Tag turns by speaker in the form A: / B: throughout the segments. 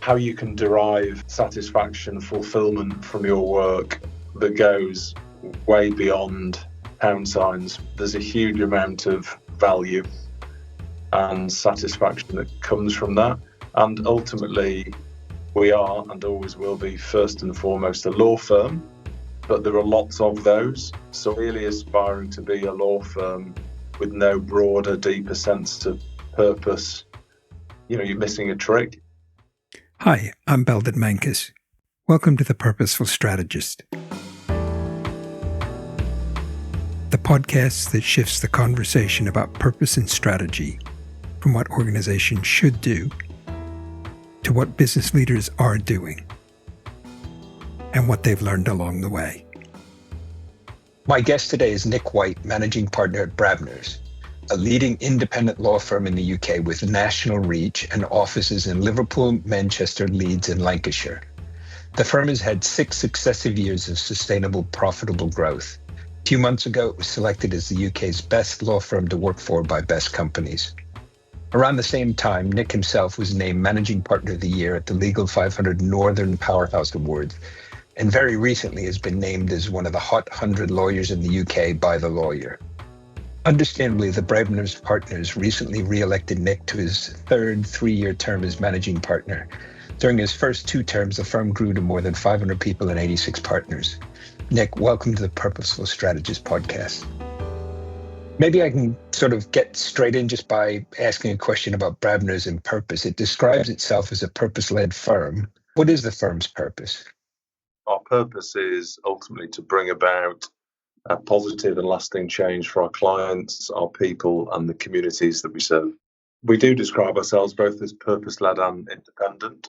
A: how you can derive satisfaction, fulfillment from your work that goes way beyond pound signs. There's a huge amount of value and satisfaction that comes from that. And ultimately, we are and always will be first and foremost a law firm, but there are lots of those. So really aspiring to be a law firm with no broader, deeper sense of purpose, you're missing a trick.
B: Hi, I'm Belden Menkus. Welcome to the Purposeful Strategist, the podcast that shifts the conversation about purpose and strategy from what organizations should do to what business leaders are doing and what they've learned along the way.
C: My guest today is Nik White, managing partner at Brabners, a leading independent law firm in the UK with national reach and offices in Liverpool, Manchester, Leeds, and Lancashire. The firm has had 6 successive years of sustainable, profitable growth. A few months ago, it was selected as the UK's best law firm to work for by Best Companies. Around the same time, Nik himself was named Managing Partner of the Year at the Legal 500 Northern Powerhouse Awards, and very recently has been named as one of the Hot 100 lawyers in the UK by The Lawyer. Understandably, the Brabners partners recently re-elected Nik to his third 3-year term as managing partner. During his first 2 terms, the firm grew to more than 500 people and 86 partners. Nik, welcome to the Purposeful Strategist podcast. Maybe I can sort of get straight in just by asking a question about Brabners and purpose. It describes itself as a purpose-led firm. What is the firm's purpose?
A: Our purpose is ultimately to bring about a positive and lasting change for our clients, our people, and the communities that we serve. We do describe ourselves both as purpose-led and independent.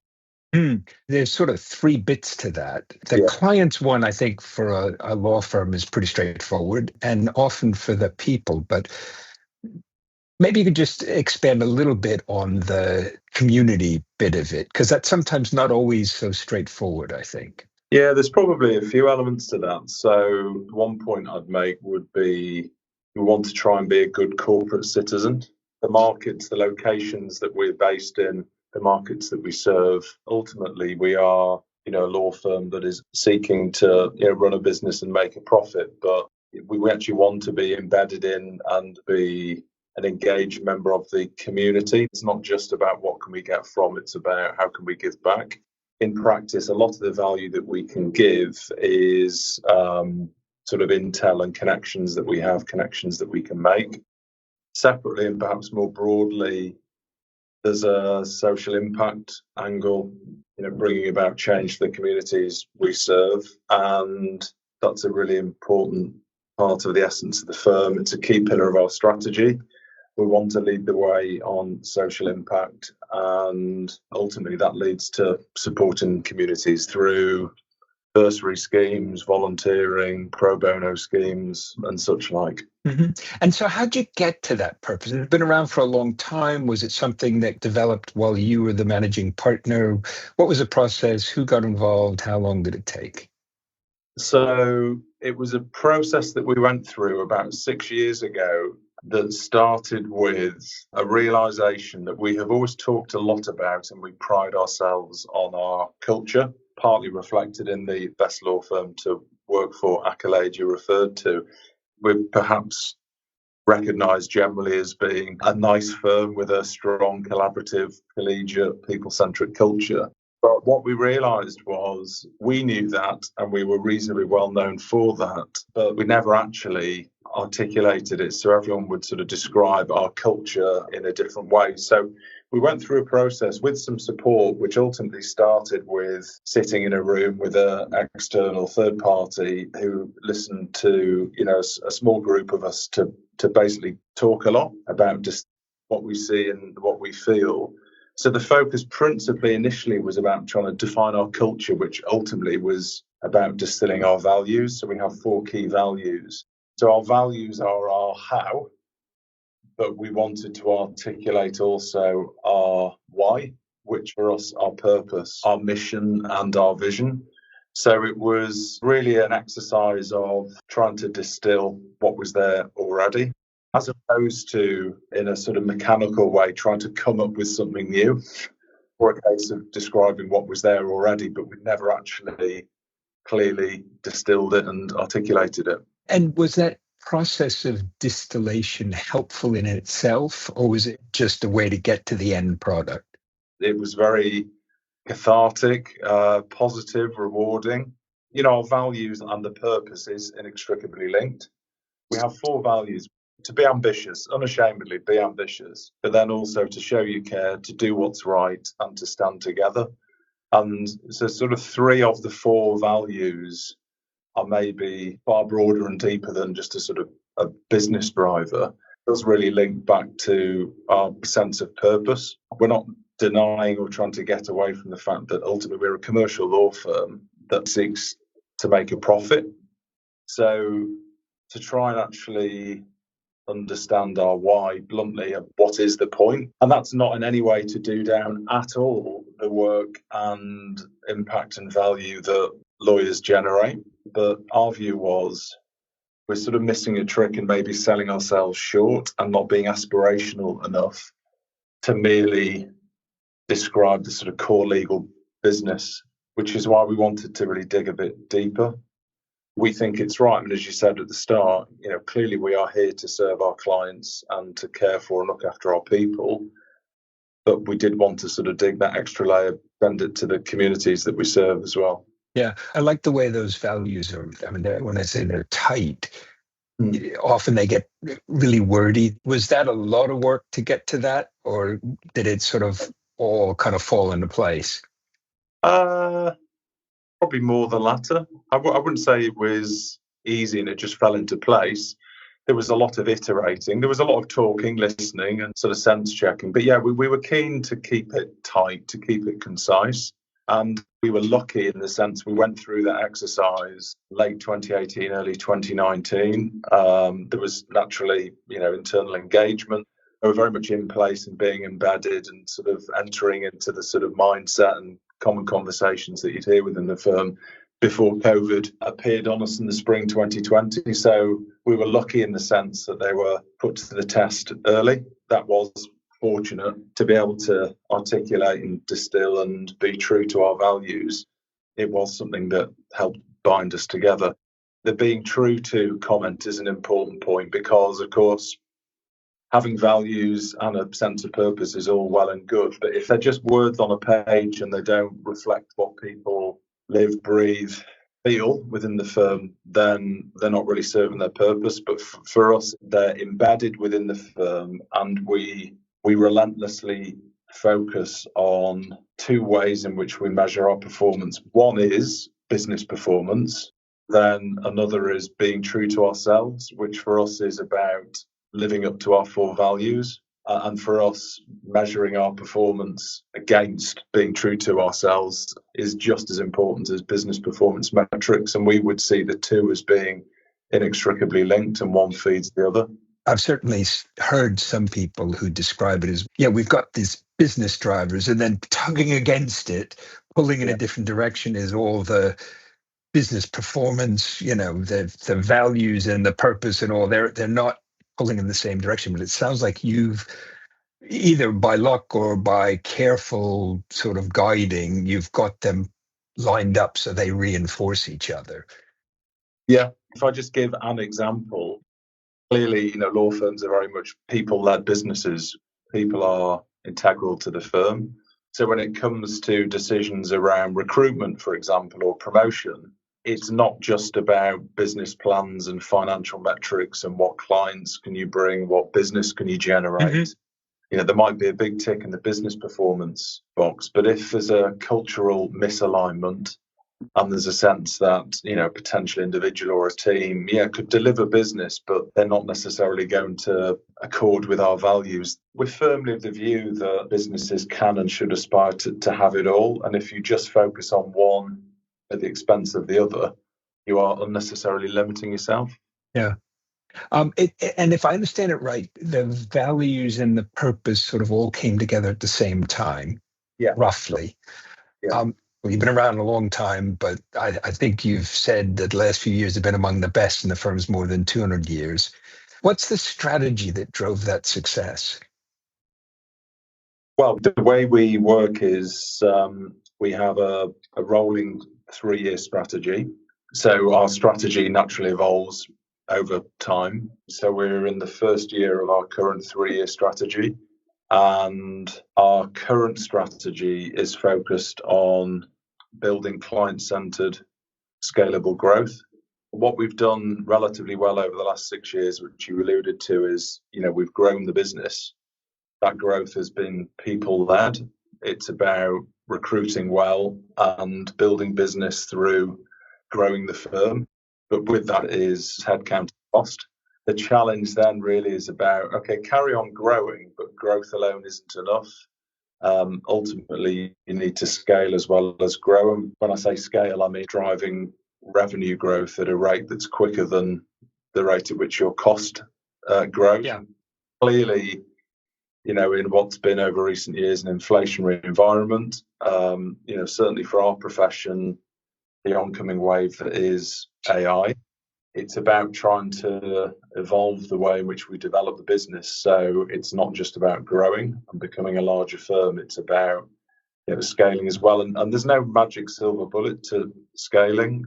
C: There's sort of 3 bits to that. The clients one, I think, for a law firm is pretty straightforward and often for the people. But maybe you could just expand a little bit on the community bit of it, because that's sometimes not always so straightforward, I think.
A: Yeah, there's probably a few elements to that. So one point I'd make would be we want to try and be a good corporate citizen. The markets, the locations that we're based in, the markets that we serve, ultimately we are, a law firm that is seeking to run a business and make a profit. But we actually want to be embedded in and be an engaged member of the community. It's not just about what can we get from, it's about how can we give back. In practice, a lot of the value that we can give is sort of intel and connections that we have, connections that we can make. Separately and perhaps more broadly, there's a social impact angle, bringing about change for the communities we serve. And that's a really important part of the essence of the firm. It's a key pillar of our strategy. We want to lead the way on social impact, and ultimately that leads to supporting communities through bursary schemes, volunteering, pro bono schemes, and such like.
C: Mm-hmm. And so how'd you get to that purpose? It's been around for a long time. Was it something that developed while you were the managing partner? What was the process? Who got involved? How long did it take?
A: So it was a process that we went through about 6 years ago that started with a realization that we have always talked a lot about, and we pride ourselves on our culture, partly reflected in the best law firm to work for accolade you referred to. We're perhaps recognised generally as being a nice firm with a strong, collaborative, collegiate, people-centric culture. But what we realised was we knew that, and we were reasonably well known for that, but we never actually articulated it so everyone would sort of describe our culture in a different way. So we went through a process with some support, which ultimately started with sitting in a room with an external third party who listened to, a small group of us to basically talk a lot about just what we see and what we feel. So the focus principally initially was about trying to define our culture, which ultimately was about distilling our values. So we have 4 key values. So our values are our how, but we wanted to articulate also our why, which for us, our purpose, our mission and our vision. So it was really an exercise of trying to distill what was there already, as opposed to, in a sort of mechanical way, trying to come up with something new. or a case of describing what was there already, but we never actually clearly distilled it and articulated it.
C: And was that process of distillation helpful in itself, or was it just a way to get to the end product?
A: It was very cathartic, positive, rewarding. Our values and the purpose is inextricably linked. We have 4 values: to be ambitious, unashamedly be ambitious, but then also to show you care, to do what's right, and to stand together. And so sort of 3 of the 4 values are maybe far broader and deeper than just a sort of a business driver. It does really link back to our sense of purpose. We're not denying or trying to get away from the fact that ultimately we're a commercial law firm that seeks to make a profit. So to try and actually understand our why bluntly, and what is the point, and that's not in any way to do down at all the work and impact and value that lawyers generate, but our view was we're sort of missing a trick and maybe selling ourselves short and not being aspirational enough to merely describe the sort of core legal business, which is why we wanted to really dig a bit deeper. We think it's right, and as you said at the start, clearly we are here to serve our clients and to care for and look after our people, but we did want to sort of dig that extra layer, send it to the communities that we serve as well.
C: Yeah, I like the way those values are. I mean, when I say they're tight, often they get really wordy. Was that a lot of work to get to that, or did it sort of all kind of fall into place?
A: Probably more the latter. I wouldn't say it was easy and it just fell into place. There was a lot of iterating. There was a lot of talking, listening, and sort of sense checking. But yeah, we were keen to keep it tight, to keep it concise. And we were lucky in the sense we went through that exercise late 2018, early 2019. There was naturally, internal engagement. They were very much in place and being embedded and sort of entering into the sort of mindset and common conversations that you'd hear within the firm before COVID appeared on us in the spring 2020. So we were lucky in the sense that they were put to the test early. That was fortunate to be able to articulate and distill and be true to our values. It was something that helped bind us together. The being true to comment is an important point because, of course, having values and a sense of purpose is all well and good, but if they're just words on a page and they don't reflect what people live, breathe, feel within the firm, then they're not really serving their purpose. But for us, they're embedded within the firm, and we relentlessly focus on 2 ways in which we measure our performance. One is business performance, then another is being true to ourselves, which for us is about living up to our 4 values. And for us, measuring our performance against being true to ourselves is just as important as business performance metrics. And we would see the 2 as being inextricably linked, and one feeds the other.
C: I've certainly heard some people who describe it as, we've got these business drivers, and then tugging against it, pulling in a different direction is all the business performance, the values and the purpose and all. They're not pulling in the same direction, but it sounds like you've either by luck or by careful sort of guiding, you've got them lined up so they reinforce each other.
A: Yeah. If I just give an example, clearly, law firms are very much people-led businesses. People are integral to the firm. So when it comes to decisions around recruitment, for example, or promotion, it's not just about business plans and financial metrics and what clients can you bring, what business can you generate. Mm-hmm. There might be a big tick in the business performance box, but if there's a cultural misalignment and there's a sense that, a potential individual or a team, could deliver business, but they're not necessarily going to accord with our values, we're firmly of the view that businesses can and should aspire to have it all. And if you just focus on one at the expense of the other, you are unnecessarily limiting yourself.
C: Yeah. And if I understand it right, the values and the purpose sort of all came together at the same time, roughly. Yeah. Well, you've been around a long time, but I think you've said that the last few years have been among the best in the firm's more than 200 years. What's the strategy that drove that success?
A: Well, the way we work is we have a rolling 3-year strategy. So our strategy naturally evolves over time. So we're in the first year of our current 3-year strategy. And our current strategy is focused on building client-centered, scalable growth. What we've done relatively well over the last 6 years, which you alluded to, is we've grown the business. That growth has been people-led. It's about recruiting well and building business through growing the firm. But with that is headcount cost. The challenge then really is about, okay, carry on growing, but growth alone isn't enough. Ultimately, you need to scale as well as grow. And when I say scale, I mean driving revenue growth at a rate that's quicker than the rate at which your cost grows.
C: Yeah.
A: Clearly, in what's been over recent years an inflationary environment, certainly for our profession, the oncoming wave that is AI, it's about trying to evolve the way in which we develop the business. So it's not just about growing and becoming a larger firm, it's about scaling as well. And there's no magic silver bullet to scaling.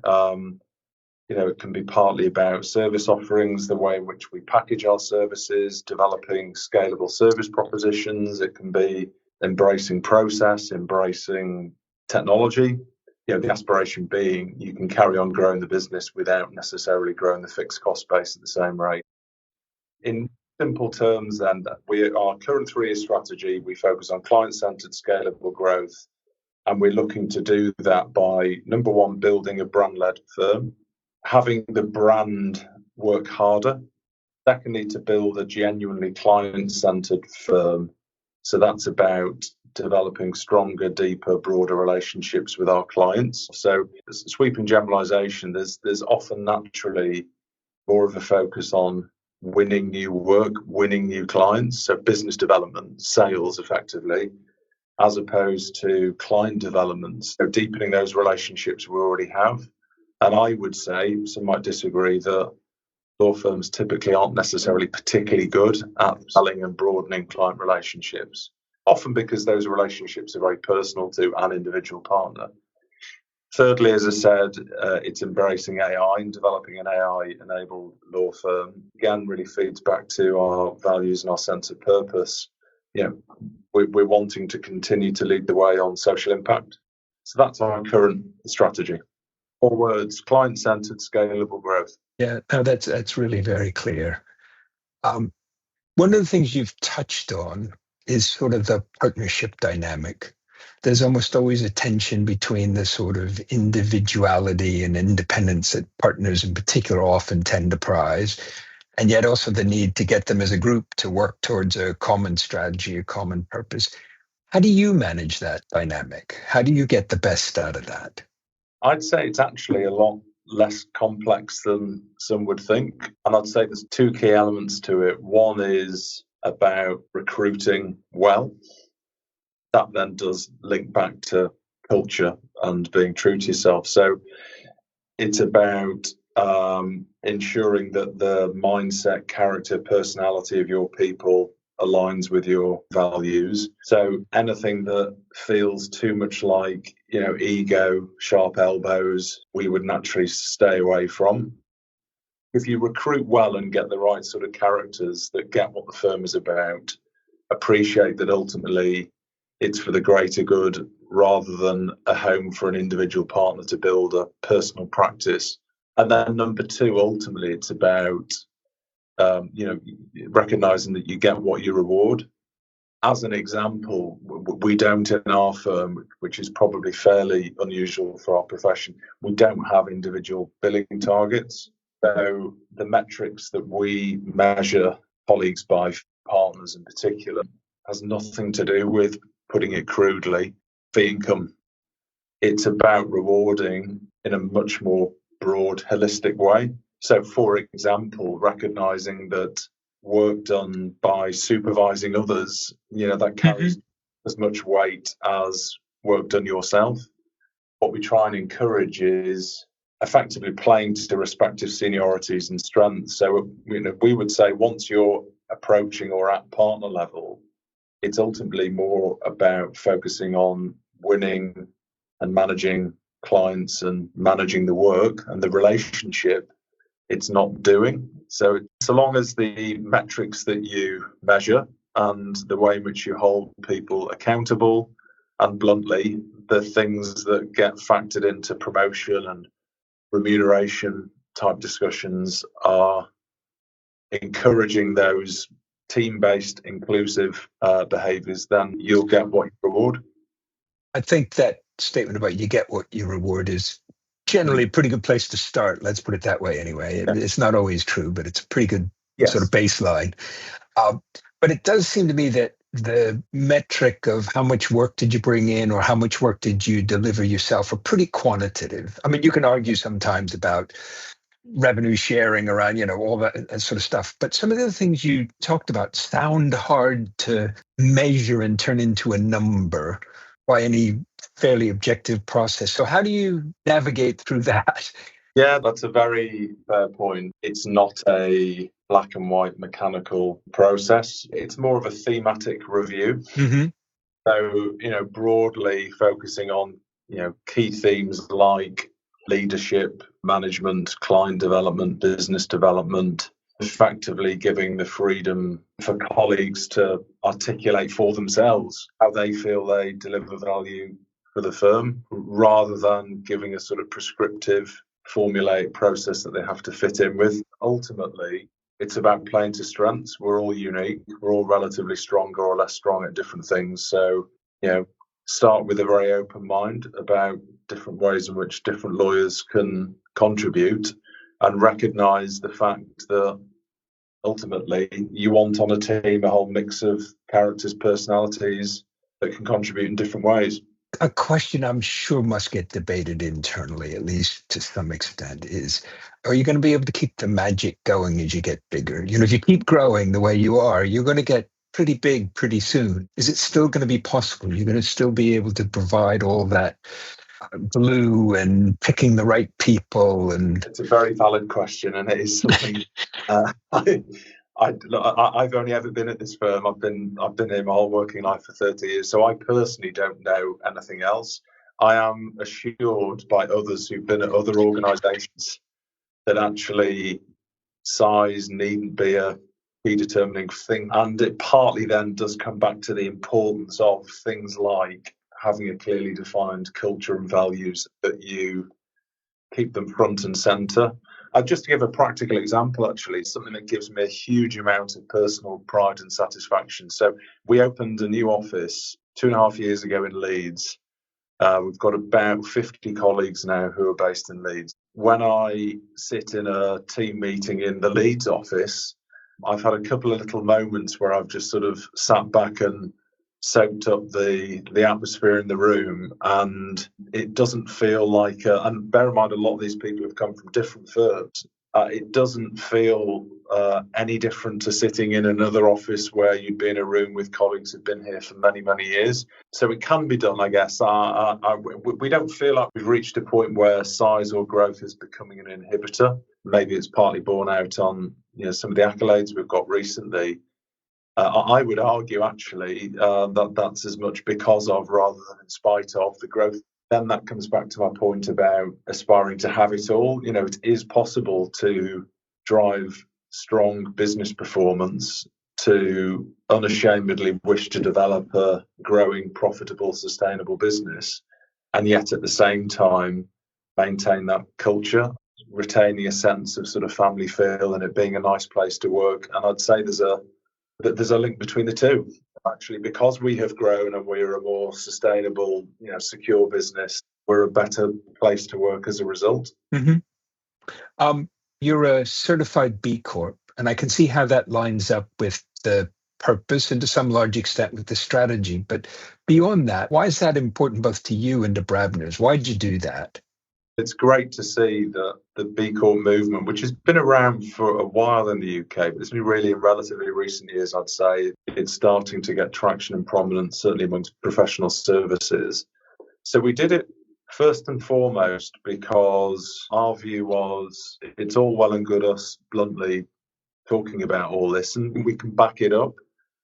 A: It can be partly about service offerings, the way in which we package our services, developing scalable service propositions. It can be embracing process, embracing technology. The aspiration being you can carry on growing the business without necessarily growing the fixed cost base at the same rate. In simple terms, then, our current 3-year strategy, we focus on client-centered, scalable growth. And we're looking to do that by, number one, building a brand-led firm, having the brand work harder. Secondly, to build a genuinely client-centered firm. So that's about developing stronger, deeper, broader relationships with our clients. So sweeping generalization, there's often naturally more of a focus on winning new work, winning new clients, so business development, sales effectively, as opposed to client development, so deepening those relationships we already have. And I would say, some might disagree, that law firms typically aren't necessarily particularly good at selling and broadening client relationships, often because those relationships are very personal to an individual partner. Thirdly, as I said, it's embracing AI and developing an AI-enabled law firm. Again, really feeds back to our values and our sense of purpose. We're wanting to continue to lead the way on social impact. So that's our current strategy. 4 words: client-centered, scalable growth.
C: Yeah, no, that's really very clear. One of the things you've touched on is sort of the partnership dynamic. There's almost always a tension between the sort of individuality and independence that partners in particular often tend to prize, and yet also the need to get them as a group to work towards a common strategy, a common purpose. How do you manage that dynamic? How do you get the best out of that?
A: I'd say it's actually a lot less complex than some would think. And I'd say there's 2 key elements to it. One is about recruiting well. That then does link back to culture and being true to yourself. So it's about ensuring that the mindset, character, personality of your people aligns with your values. So anything that feels too much like, ego, sharp elbows, we would naturally stay away from. If you recruit well and get the right sort of characters that get what the firm is about, appreciate that ultimately it's for the greater good rather than a home for an individual partner to build a personal practice. And then number 2, ultimately, it's about recognizing that you get what you reward. As an example, we don't in our firm, which is probably fairly unusual for our profession, we don't have individual billing targets. So the metrics that we measure colleagues by, partners in particular, has nothing to do with, putting it crudely, fee income. It's about rewarding in a much more broad, holistic way. So, for example, recognizing that work done by supervising others, that carries as much weight as work done yourself. What we try and encourage is effectively playing to respective seniorities and strengths. So, we would say once you're approaching or at partner level, It's ultimately more about focusing on winning and managing clients and managing the work and the relationship. It's not doing. So long as the metrics that you measure and the way in which you hold people accountable, and bluntly, the things that get factored into promotion and remuneration type discussions are encouraging those team-based, inclusive behaviours, then you'll get what you reward.
C: I think that statement about you get what you reward is generally a pretty good place to start. Let's put it that way anyway.
A: Yeah.
C: It's not always true, but it's a pretty good sort of
A: Yes.
C: baseline. But it does seem to me that the metric of how much work did you bring in or how much work did you deliver yourself are pretty quantitative. I mean, you can argue sometimes about revenue sharing around, all that sort of stuff. But some of the things you talked about sound hard to measure and turn into a number by any fairly objective process. So how do you navigate through that?
A: Yeah, that's a very fair point. It's not a black and white mechanical process. It's more of a thematic review.
C: Mm-hmm.
A: So, broadly focusing on, key themes like leadership, management, client development, business development, effectively giving the freedom for colleagues to articulate for themselves how they feel they deliver value for the firm, rather than giving a sort of prescriptive, formulaic process that they have to fit in with. Ultimately, it's about playing to strengths. We're all unique. We're all relatively stronger or less strong at different things. So, start with a very open mind about different ways in which different lawyers can contribute, and recognise the fact that ultimately you want on a team a whole mix of characters, personalities that can contribute in different ways.
C: A question I'm sure must get debated internally, at least to some extent, is are you going to be able to keep the magic going as you get bigger? If you keep growing the way you are, you're going to get pretty big pretty soon. Is it still going to be possible? You're going to still be able to provide all that glue and picking the right people? And
A: it's a very valid question, and it is something I've only ever been at this firm. I've been here my whole working life for 30 years, so I personally don't know anything else. I am assured by others who've been at other organisations that actually size needn't be a predetermining thing, and it partly then does come back to the importance of things like having a clearly defined culture and values, that you keep them front and centre. Just to give a practical example, actually, something that gives me a huge amount of personal pride and satisfaction. So we opened a new office 2.5 years ago in Leeds. We've got about 50 colleagues now who are based in Leeds. When I sit in a team meeting in the Leeds office, I've had a couple of little moments where I've just sort of sat back and soaked up the atmosphere in the room, and it doesn't feel like and bear in mind, a lot of these people have come from different firms. It doesn't feel any different to sitting in another office where you'd be in a room with colleagues who've been here for many, many years. So it can be done, I guess. We don't feel like we've reached a point where size or growth is becoming an inhibitor. Maybe it's partly borne out on some of the accolades we've got recently. I would argue, actually, that that's as much because of rather than in spite of the growth. Then that comes back to my point about aspiring to have it all. It is possible to drive strong business performance, to unashamedly wish to develop a growing, profitable, sustainable business, and yet at the same time maintain that culture, retaining a sense of sort of family feel and it being a nice place to work. And I'd say there's a link between the two, actually, because we have grown and we're a more sustainable, secure business. We're a better place to work as a result.
C: Mm-hmm. You're a certified B Corp, and I can see how that lines up with the purpose and to some large extent with the strategy. But beyond that, why is that important both to you and to Brabners? Why did you do that?
A: It's great to see that the B Corp movement, which has been around for a while in the UK, but it's been really in relatively recent years, I'd say, it's starting to get traction and prominence, certainly amongst professional services. So we did it first and foremost because our view was it's all well and good us bluntly talking about all this, and we can back it up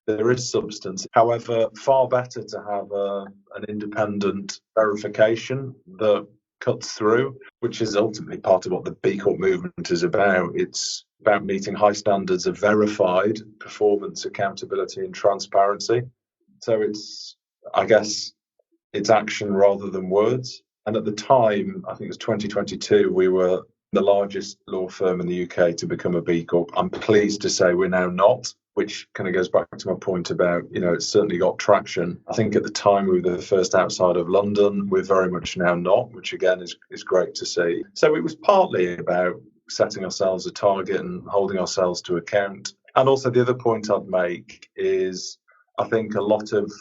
A: there is substance. However, far better to have an independent verification that cuts through, which is ultimately part of what the B Corp movement is about. It's about meeting high standards of verified performance, accountability, and transparency. So I guess, it's action rather than words. And at the time, I think it was 2022, we were the largest law firm in the UK to become a B Corp. I'm pleased to say we're now not, which kind of goes back to my point about, it's certainly got traction. I think at the time we were the first outside of London. We're very much now not, which again is great to see. So it was partly about setting ourselves a target and holding ourselves to account. And also the other point I'd make is I think a lot of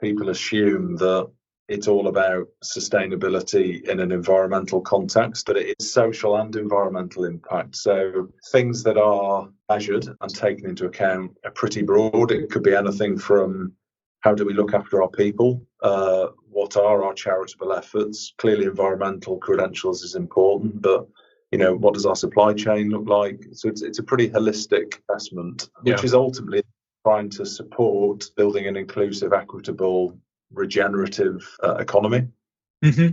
A: people assume that it's all about sustainability in an environmental context, but it is social and environmental impact. So things that are measured and taken into account are pretty broad. It could be anything from how do we look after our people? What are our charitable efforts? Clearly, environmental credentials is important, but what does our supply chain look like? So it's a pretty holistic investment, which is ultimately trying to support building an inclusive, equitable, regenerative economy.
C: Mm-hmm.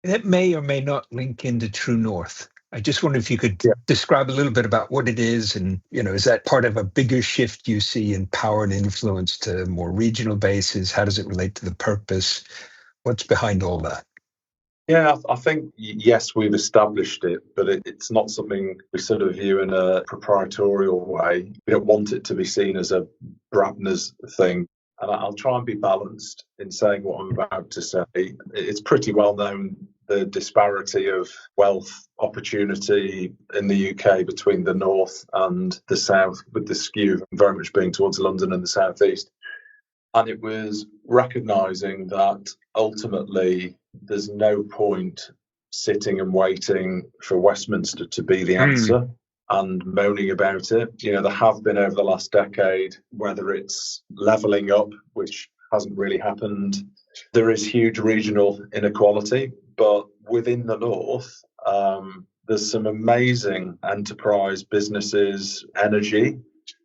C: That may or may not link into True North. I just wonder if you could describe a little bit about what it is, and is that part of a bigger shift you see in power and influence to more regional bases? How does it relate to the purpose? What's behind all that?
A: Yeah, I think, yes, we've established it, but it's not something we sort of view in a proprietorial way. We don't want it to be seen as a Brabners thing. And I'll try and be balanced in saying what I'm about to say. It's pretty well known, the disparity of wealth opportunity in the UK between the north and the south, with the skew very much being towards London and the southeast. And it was recognising that ultimately there's no point sitting and waiting for Westminster to be the answer and moaning about it. There have been over the last decade, whether it's levelling up, which hasn't really happened. There is huge regional inequality, but within the north, there's some amazing enterprise businesses, energy.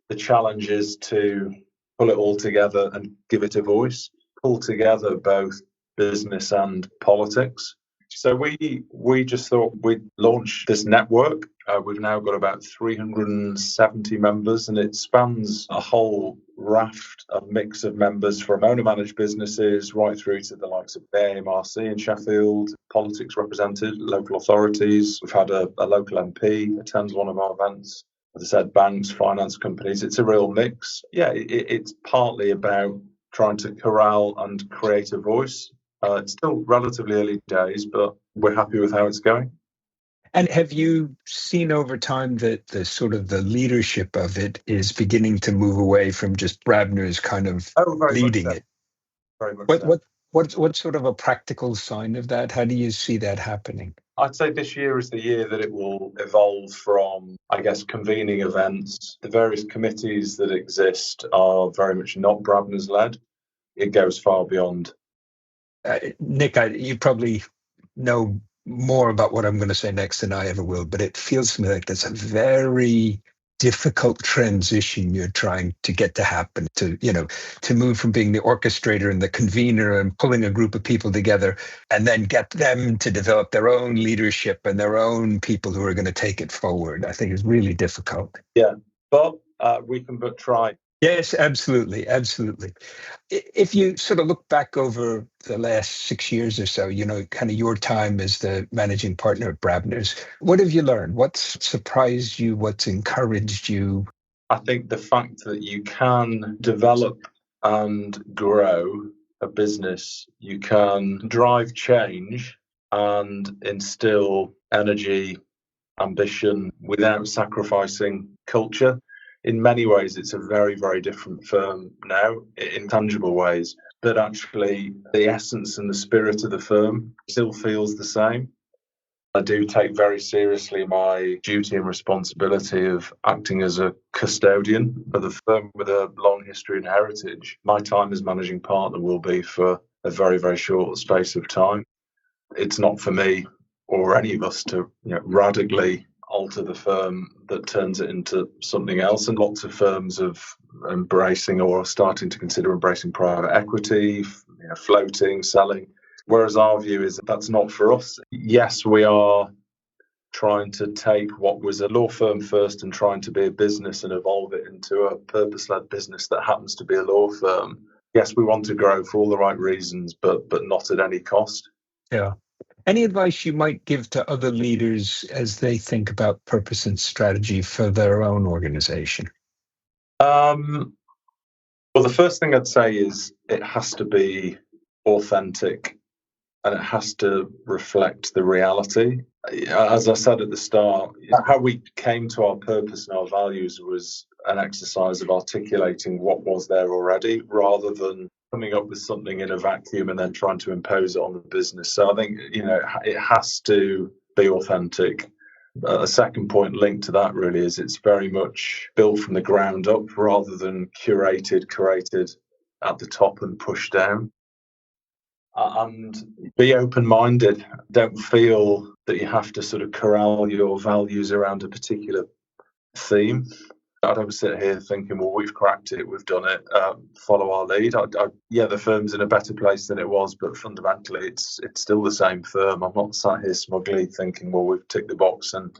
A: The challenge is to pull it all together and give it a voice, pull together both business and politics. So we just thought we'd launch this network. We've now got about 370 members, and it spans a whole raft of mix of members from owner-managed businesses right through to the likes of AMRC in Sheffield, politics represented, local authorities. We've had a local MP attend one of our events. As I said, banks, finance companies. It's a real mix. Yeah, it's partly about trying to corral and create a voice. It's still relatively early days, but we're happy with how it's going.
C: And have you seen over time that the sort of the leadership of it is beginning to move away from just Brabners kind of leading it?
A: Very much so.
C: What's sort of a practical sign of that? How do you see that happening?
A: I'd say this year is the year that it will evolve from, I guess, convening events. The various committees that exist are very much not Brabners led. It goes far beyond.
C: Nik, you probably know more about what I'm going to say next than I ever will, but it feels to me like there's a very difficult transition you're trying to get to happen, to move from being the orchestrator and the convener and pulling a group of people together and then get them to develop their own leadership and their own people who are going to take it forward. I think it's really difficult.
A: Yeah, but we can but try.
C: Yes, absolutely. Absolutely. If you sort of look back over the last 6 years or so, kind of your time as the managing partner at Brabners, what have you learned? What's surprised you? What's encouraged you?
A: I think the fact that you can develop and grow a business, you can drive change and instill energy, ambition without sacrificing culture. In many ways, it's a very, very different firm now in tangible ways, but actually the essence and the spirit of the firm still feels the same. I do take very seriously my duty and responsibility of acting as a custodian of the firm with a long history and heritage. My time as managing partner will be for a very, very short space of time. It's not for me or any of us to radically alter the firm that turns it into something else. And lots of firms have embracing or are starting to consider embracing private equity, floating, selling. Whereas our view is that that's not for us. Yes, we are trying to take what was a law firm first and trying to be a business and evolve it into a purpose-led business that happens to be a law firm. Yes, we want to grow for all the right reasons, but not at any cost.
C: Yeah. Any advice you might give to other leaders as they think about purpose and strategy for their own organization?
A: Well, the first thing I'd say is it has to be authentic and it has to reflect the reality. As I said at the start, how we came to our purpose and our values was an exercise of articulating what was there already rather than coming up with something in a vacuum and then trying to impose it on the business. So I think, it has to be authentic. A second point linked to that really is it's very much built from the ground up rather than created at the top and pushed down. And be open-minded. Don't feel that you have to sort of corral your values around a particular theme. I don't sit here thinking, well, we've cracked it, we've done it, follow our lead. The firm's in a better place than it was, but fundamentally it's still the same firm. I'm not sat here smugly thinking, well, we've ticked the box and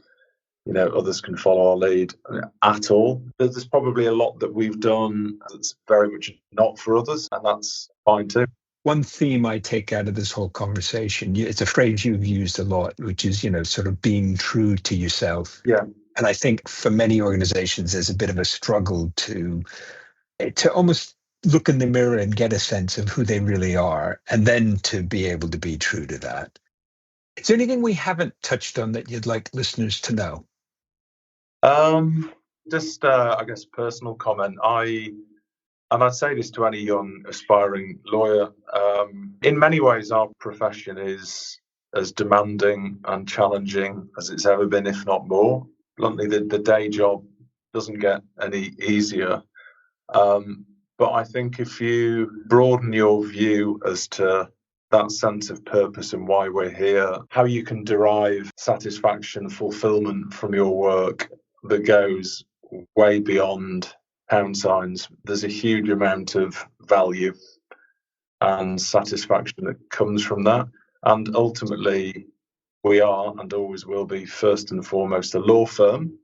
A: others can follow our lead at all. There's probably a lot that we've done that's very much not for others, and that's fine too.
C: One theme I take out of this whole conversation, it's a phrase you've used a lot, which is, sort of being true to yourself.
A: Yeah.
C: And I think for many organizations, there's a bit of a struggle to almost look in the mirror and get a sense of who they really are, and then to be able to be true to that. Is there anything we haven't touched on that you'd like listeners to know?
A: Just, I guess, personal comment. And I'd say this to any young aspiring lawyer. In many ways, our profession is as demanding and challenging as it's ever been, if not more. Bluntly, the day job doesn't get any easier. But I think if you broaden your view as to that sense of purpose and why we're here, how you can derive satisfaction, fulfillment from your work that goes way beyond pound signs, there's a huge amount of value and satisfaction that comes from that. And ultimately, we are and always will be first and foremost a law firm,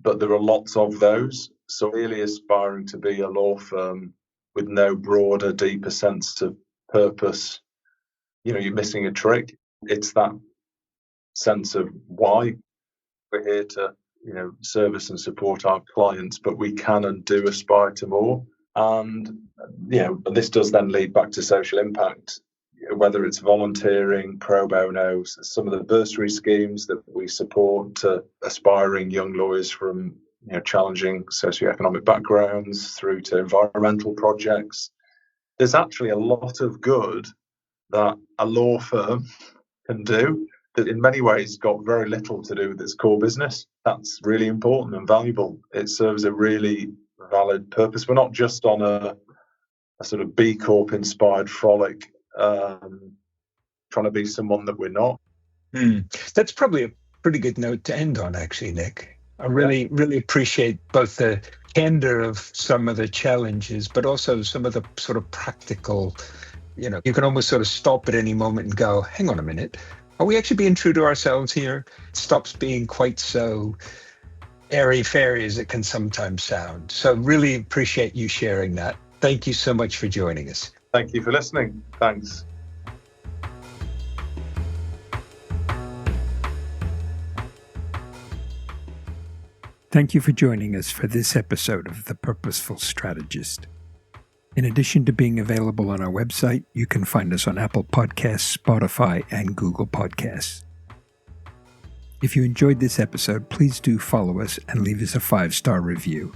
A: but there are lots of those. So really aspiring to be a law firm with no broader, deeper sense of purpose, you're missing a trick. It's that sense of why we're here to service and support our clients, but we can and do aspire to more. And this does then lead back to social impact, whether it's volunteering, pro bono, some of the bursary schemes that we support to aspiring young lawyers from challenging socioeconomic backgrounds through to environmental projects. There's actually a lot of good that a law firm can do that in many ways got very little to do with its core business. That's really important and valuable. It serves a really valid purpose. We're not just on a sort of B Corp inspired frolic, trying to be someone that we're not.
C: That's probably a pretty good note to end on, actually, Nik. I really appreciate both the candor of some of the challenges, but also some of the sort of practical, you can almost sort of stop at any moment and go, hang on a minute. Are we actually being true to ourselves here? It stops being quite so airy-fairy as it can sometimes sound. So really appreciate you sharing that. Thank you so much for joining us.
A: Thank you for listening. Thanks.
B: Thank you for joining us for this episode of The Purposeful Strategist. In addition to being available on our website, you can find us on Apple Podcasts, Spotify, and Google Podcasts. If you enjoyed this episode, please do follow us and leave us a 5-star review.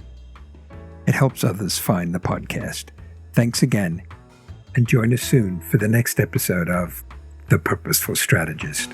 B: It helps others find the podcast. Thanks again, and join us soon for the next episode of The Purposeful Strategist.